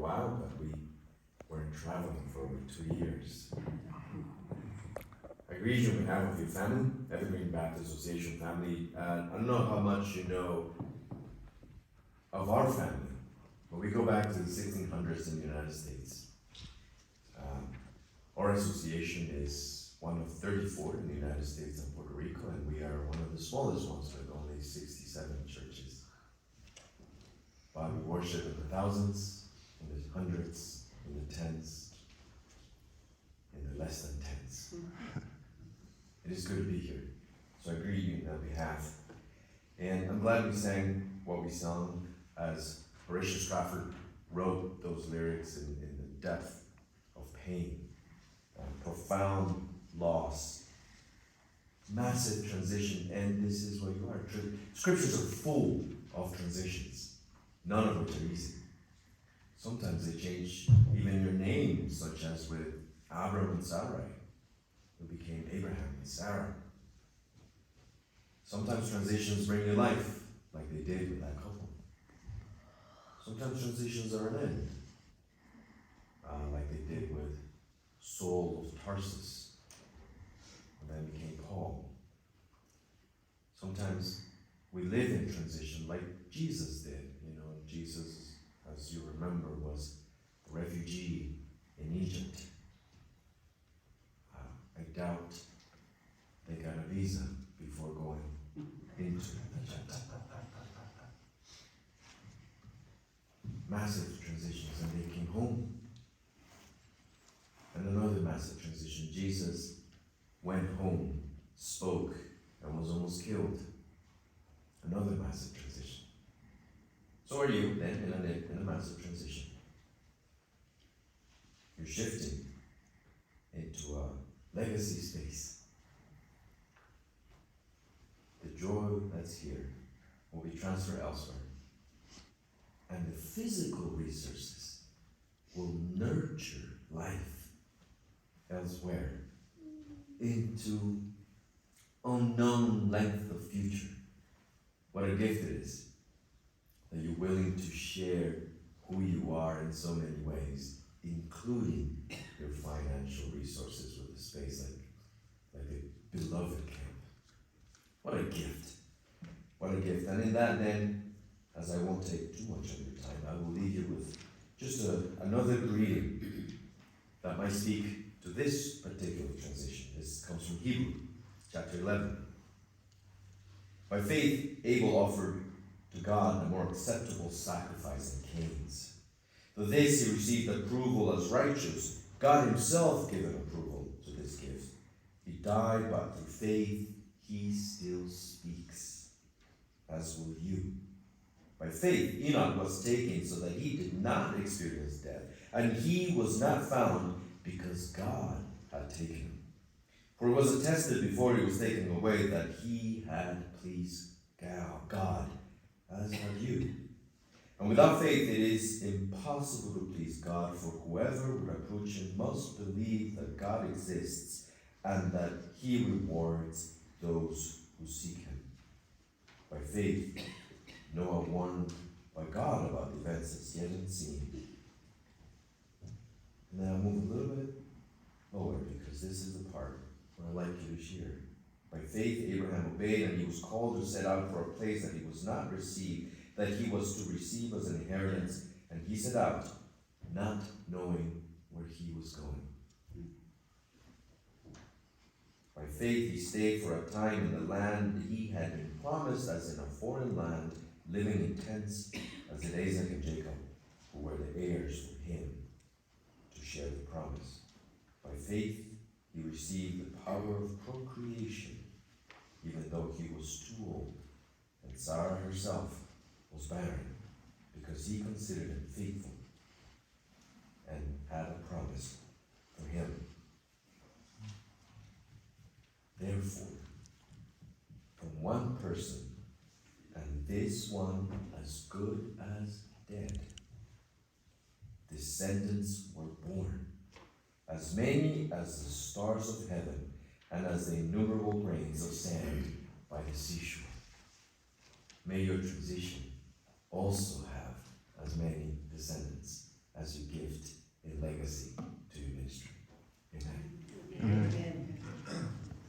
while, but we weren't traveling for over 2 years. I greet you on behalf of your family, Evergreen Baptist Association family. I don't know how much you know of our family, but we go back to the 1600s in the United States. Our association is one of 34 in the United States and Puerto Rico, and we are one of the smallest ones with only 67 churches. But we worship in the thousands, in the hundreds, in the tens, in the less than tens. It is good to be here. So I greet you on behalf. And I'm glad we sang what we sung as Horatio Strafford wrote those lyrics in the depth of pain, profound loss, massive transition, and this is where you are. Scriptures are full of transitions, none of which are easy. Sometimes they change even your name, such as with Abram and Sarai, who became Abraham and Sarah. Sometimes transitions bring you life, like they did with that couple. Sometimes transitions are an end, like they did with Saul of Tarsus, and then became Paul. Sometimes we live in transition like Jesus did. You know, Jesus, as you remember, was a refugee in Egypt. I doubt they got a visa before going into Egypt. Massive transitions, and they came home. And another massive transition. Jesus went home, spoke, and was almost killed. Another massive transition. So are you then in a massive transition. You're shifting into a legacy space. The joy that's here will be transferred elsewhere. And the physical resources will nurture life elsewhere into unknown length of future. What a gift it is that you're willing to share who you are in so many ways, including your financial resources with a space like a beloved camp. What a gift. What a gift. And in that then, as I won't take too much of your time, I will leave you with just another greeting that might speak to this particular transition. This comes from Hebrews chapter 11. By faith, Abel offered to God a more acceptable sacrifice than Cain's. Through this he received approval as righteous, God himself giving approval to this gift. He died, but through faith he still speaks, as will you. By faith, Enoch was taken so that he did not experience death, and he was not found because God had taken him. For it was attested before he was taken away that he had pleased God, as have you. And without faith it is impossible to please God, for whoever would approach him must believe that God exists and that he rewards those who seek him. By faith, Noah warned by God about the events as yet unseen. And then I'll move a little bit lower because this is the part where I like you to share. By faith, Abraham obeyed, and he was called to set out for a place that he was not received, that he was to receive as an inheritance, and he set out, not knowing where he was going. By faith, he stayed for a time in the land he had been promised, as in a foreign land, living in tents, as did Isaac and Jacob, who were the heirs with him to share the promise. By faith, he received the power of procreation, even though he was too old, and Sarah herself was barren, because he considered him faithful and had a promise for him. Therefore, from one person, and this one as good as dead, descendants were born, as many as the stars of heaven, and as the innumerable grains of sand by the seashore. May your transition also have as many descendants.